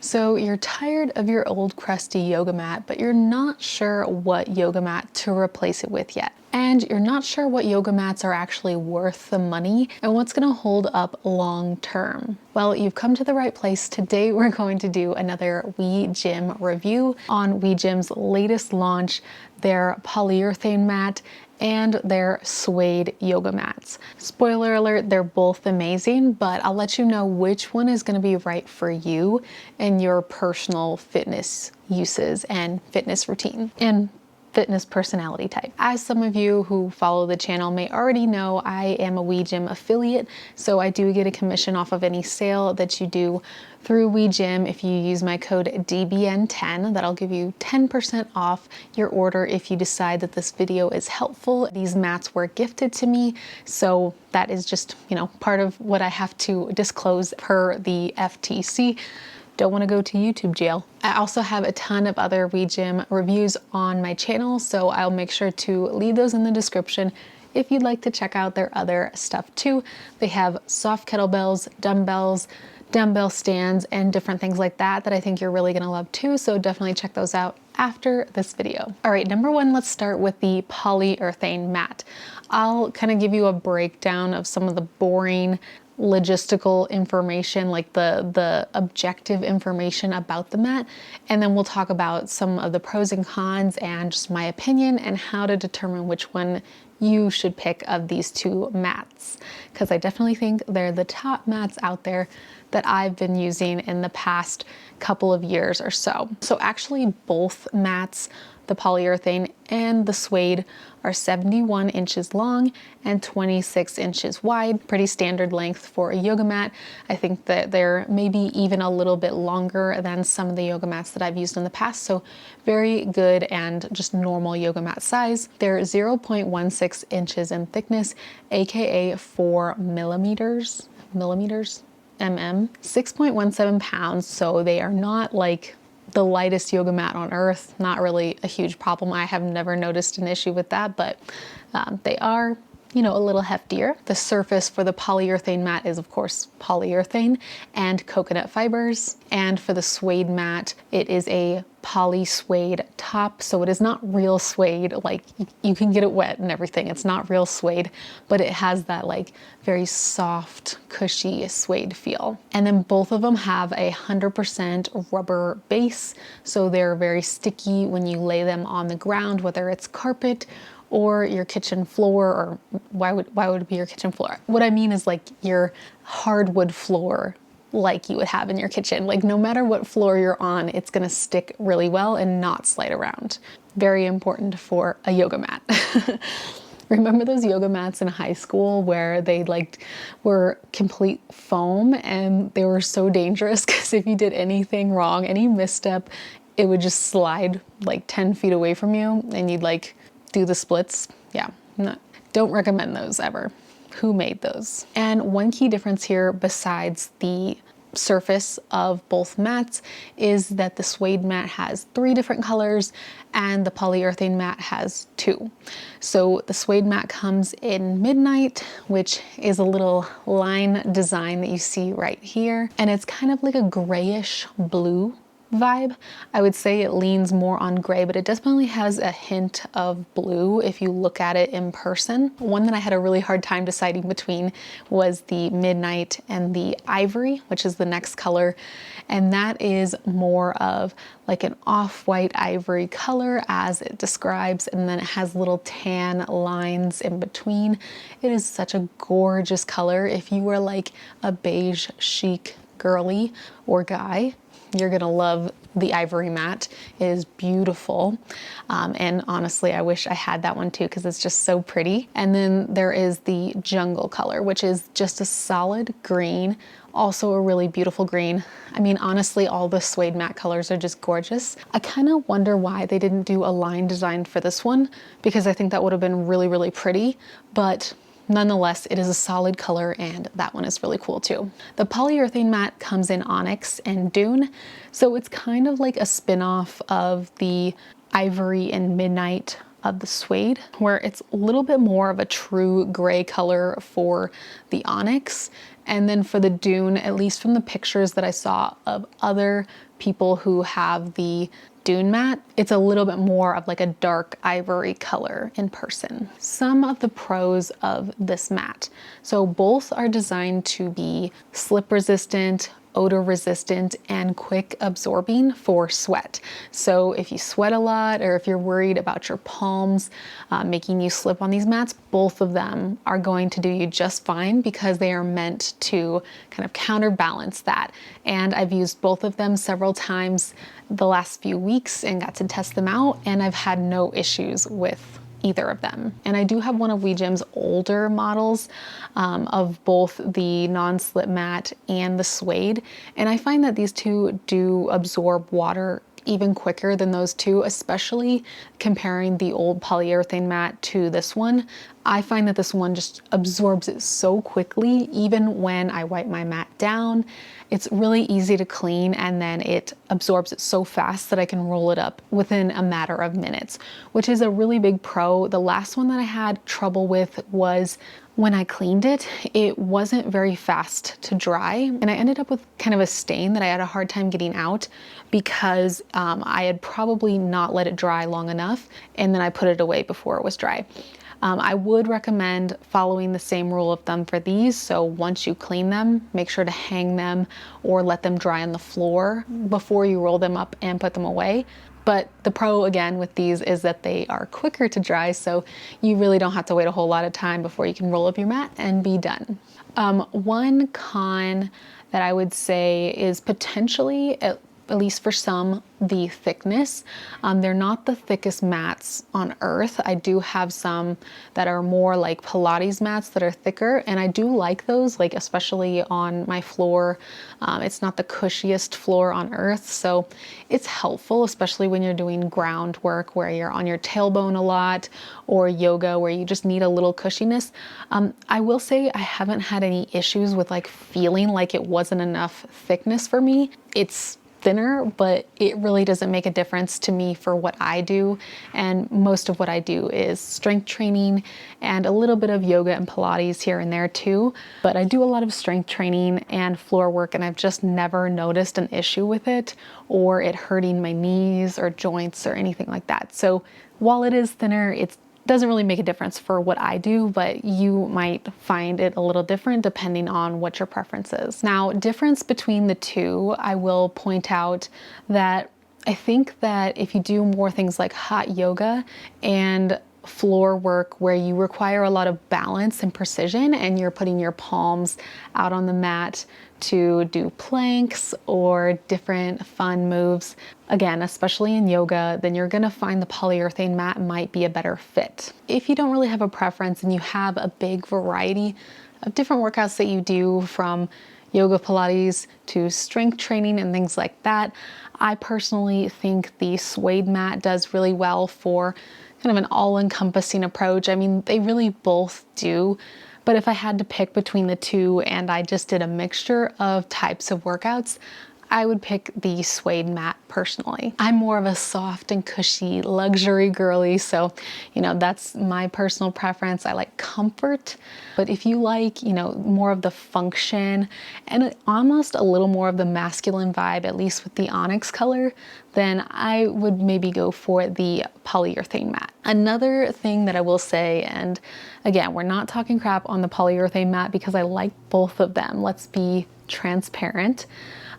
So you're tired of your old crusty yoga mat, but you're not sure what yoga mat to replace it with yet. And you're not sure what yoga mats are actually worth the money and what's gonna hold up long term. Well, you've come to the right place. Today we're going to do another WeGym review on WeGym's latest launch, their polyurethane mat and their Suede yoga mats. Spoiler alert, they're both amazing, but I'll let you know which one is gonna be right for you and your personal fitness uses and fitness routine and fitness personality type. As some of you who follow the channel may already know, I am a WeGym affiliate, so I do get a commission off of any sale that you do through WeGym. If you use my code DBN10, that'll give you 10% off your order if you decide that this video is helpful. These mats were gifted to me, so that is just, part of what I have to disclose per the FTC. Don't want to go to YouTube jail. I also have a ton of other WeGym reviews on my channel, so I'll make sure to leave those in the description if you'd like to check out their other stuff too. They have soft kettlebells, dumbbells, dumbbell stands, and different things like that I think you're really gonna love too, so definitely check those out after this video. All right, number one, let's start with the polyurethane mat. I'll kind of give you a breakdown of some of the boring logistical information, like the objective information about the mat, and then we'll talk about some of the pros and cons and just my opinion and how to determine which one you should pick of these two mats, because I definitely think they're the top mats out there that I've been using in the past couple of years or so. So actually both mats, the polyurethane and the Suede, are 71 inches long and 26 inches wide. Pretty standard length for a yoga mat. I think that they're maybe even a little bit longer than some of the yoga mats that I've used in the past. So very good and just normal yoga mat size. They're 0.16 inches in thickness, AKA 4 millimeters, mm, 6.17 pounds. So they are not like the lightest yoga mat on earth. Not really a huge problem. I have never noticed an issue with that, but they are, a little heftier. The surface for the polyurethane mat is of course polyurethane and coconut fibers. And for the Suede mat, it is a poly suede top. So it is not real suede, like you can get it wet and everything. It's not real suede, but it has that like very soft, cushy suede feel. And then both of them have 100% rubber base. So they're very sticky when you lay them on the ground, whether it's carpet or your kitchen floor, or why would it be your kitchen floor? What I mean is like your hardwood floor, like you would have in your kitchen. Like no matter what floor you're on, it's gonna stick really well and not slide around. Very important for a yoga mat. Remember those yoga mats in high school where they were complete foam and they were so dangerous because if you did anything wrong, any misstep, it would just slide like 10 feet away from you and you'd do the splits. Yeah, don't recommend those ever. Who made those? And one key difference here besides the surface of both mats is that the Suede mat has 3 different colors and the polyurethane mat has 2. So the Suede mat comes in Midnight, which is a little line design that you see right here. And it's kind of like a grayish blue vibe. I would say it leans more on gray, but it definitely has a hint of blue if you look at it in person. One that I had a really hard time deciding between was the Midnight and the Ivory, which is the next color. And that is more of like an off-white ivory color as it describes, and then it has little tan lines in between. It is such a gorgeous color. If you were like a beige chic girly or guy, you're gonna love the Ivory mat. It is beautiful. And honestly, I wish I had that one too because it's just so pretty. And then there is the Jungle color, which is just a solid green, also a really beautiful green. I mean, honestly, all the Suede mat colors are just gorgeous. I kind of wonder why they didn't do a line design for this one because I think that would have been really, really pretty, but nonetheless, it is a solid color and that one is really cool too. The polyurethane mat comes in Onyx and Dune, so it's kind of like a spin-off of the Ivory and Midnight of the Suede, where it's a little bit more of a true gray color for the Onyx. And then for the Dune, at least from the pictures that I saw of other people who have the Dune mat, it's a little bit more of like a dark ivory color in person. Some of the pros of this mat. So both are designed to be slip resistant, odor resistant, and quick absorbing for sweat. So if you sweat a lot, or if you're worried about your palms making you slip on these mats, both of them are going to do you just fine because they are meant to kind of counterbalance that. And I've used both of them several times the last few weeks and got to test them out, and I've had no issues with either of them. And I do have one of WeGym's older models of both the non-slip mat and the Suede, and I find that these two do absorb water even quicker than those two, especially comparing the old polyurethane mat to this one. I find that this one just absorbs it so quickly. Even when I wipe my mat down, it's really easy to clean, and then it absorbs it so fast that I can roll it up within a matter of minutes, which is a really big pro. The last one that I had trouble with was when I cleaned it, it wasn't very fast to dry, and I ended up with kind of a stain that I had a hard time getting out because I had probably not let it dry long enough, and then I put it away before it was dry. I would recommend following the same rule of thumb for these. So once you clean them, make sure to hang them or let them dry on the floor before you roll them up and put them away. But the pro again with these is that they are quicker to dry, so you really don't have to wait a whole lot of time before you can roll up your mat and be done. One con that I would say is potentially, at least for some, the thickness. They're not the thickest mats on earth. I do have some that are more like Pilates mats that are thicker, and I do like those, like especially on my floor. It's not the cushiest floor on earth, so it's helpful, especially when you're doing groundwork where you're on your tailbone a lot, or yoga where you just need a little cushiness. I will say I haven't had any issues with like feeling like it wasn't enough thickness for me. It's thinner, but it really doesn't make a difference to me for what I do. And most of what I do is strength training and a little bit of yoga and Pilates here and there too. But I do a lot of strength training and floor work, and I've just never noticed an issue with it or it hurting my knees or joints or anything like that. So while it is thinner, it doesn't really make a difference for what I do, but you might find it a little different depending on what your preference is. Now, difference between the two, I will point out that I think that if you do more things like hot yoga and floor work where you require a lot of balance and precision, and you're putting your palms out on the mat to do planks or different fun moves, again, especially in yoga, then you're gonna find the polyurethane mat might be a better fit. If you don't really have a preference and you have a big variety of different workouts that you do, from yoga, Pilates to strength training and things like that, I personally think the Suede mat does really well for kind of an all-encompassing approach. I mean, they really both do, but if I had to pick between the two and I just did a mixture of types of workouts, I would pick the Suede mat personally. I'm more of a soft and cushy luxury girly, so that's my personal preference. I like comfort, but if you like more of the function and almost a little more of the masculine vibe, at least with the onyx color, then I would maybe go for the polyurethane mat. Another thing that I will say, and again, we're not talking crap on the polyurethane mat because I like both of them. Let's be transparent.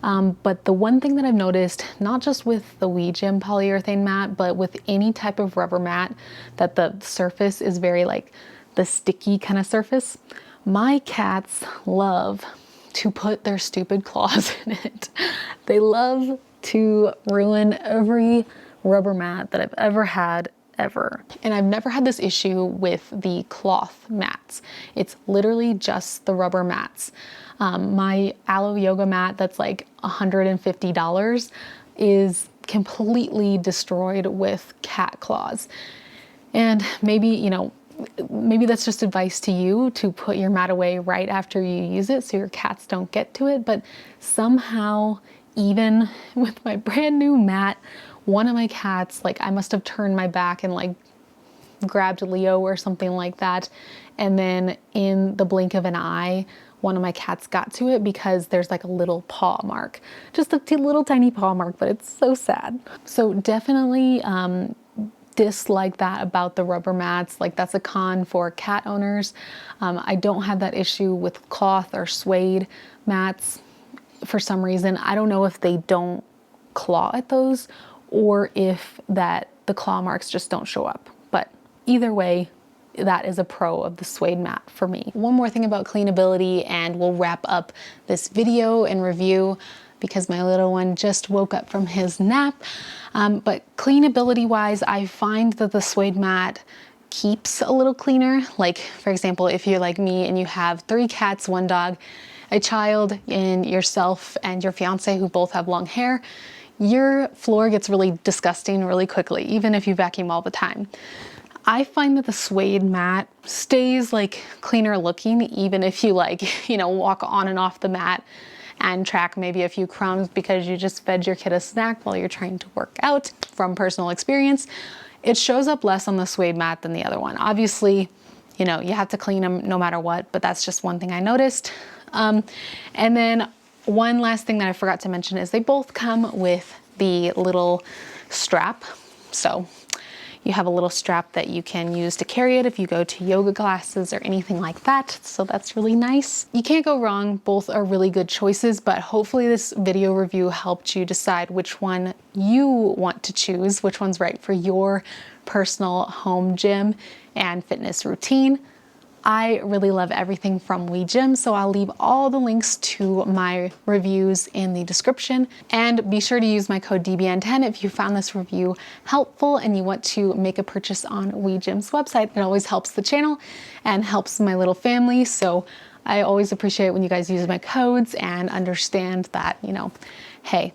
But the one thing that I've noticed, not just with the WeGym polyurethane mat, but with any type of rubber mat that the surface is very like the sticky kind of surface, my cats love to put their stupid claws in it. They love to ruin every rubber mat that I've ever had ever. And I've never had this issue with the cloth mats. It's literally just the rubber mats. My aloe yoga mat that's like $150 is completely destroyed with cat claws. And maybe that's just advice to you to put your mat away right after you use it so your cats don't get to it. But somehow, even with my brand new mat, one of my cats, like I must have turned my back and like grabbed Leo or something like that. And then in the blink of an eye, one of my cats got to it because there's like a little paw mark, just a little tiny paw mark, but it's so sad. So definitely dislike that about the rubber mats. Like that's a con for cat owners. I don't have that issue with cloth or suede mats for some reason. I don't know if they don't claw at those or if that the claw marks just don't show up. But either way, that is a pro of the suede mat for me. One more thing about cleanability and we'll wrap up this video and review because my little one just woke up from his nap. But cleanability wise, I find that the suede mat keeps a little cleaner. Like for example, if you're like me and you have 3 cats, 1 dog, a child, and yourself and your fiance who both have long hair, your floor gets really disgusting really quickly, even if you vacuum all the time. I find that the suede mat stays like cleaner looking, even if you like, you know, walk on and off the mat and track maybe a few crumbs because you just fed your kid a snack while you're trying to work out. From personal experience, it shows up less on the suede mat than the other one. Obviously, you know, you have to clean them no matter what, but that's just one thing I noticed. And then one last thing that I forgot to mention is they both come with the little strap. So you have a little strap that you can use to carry it if you go to yoga classes or anything like that. So that's really nice. You can't go wrong. Both are really good choices, but hopefully this video review helped you decide which one you want to choose, which one's right for your personal home gym and fitness routine. I really love everything from WeGym, so I'll leave all the links to my reviews in the description. And be sure to use my code DBN10 if you found this review helpful and you want to make a purchase on WeGym's website. It always helps the channel and helps my little family, so I always appreciate when you guys use my codes and understand that, you know, hey,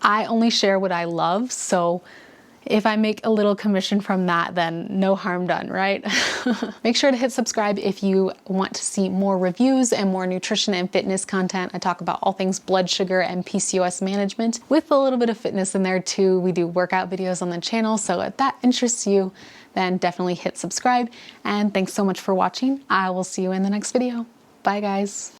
I only share what I love, so if I make a little commission from that, then no harm done, right? Make sure to hit subscribe if you want to see more reviews and more nutrition and fitness content. I talk about all things blood sugar and PCOS management with a little bit of fitness in there too. We do workout videos on the channel, so if that interests you, then definitely hit subscribe. And thanks so much for watching. I will see you in the next video. Bye guys.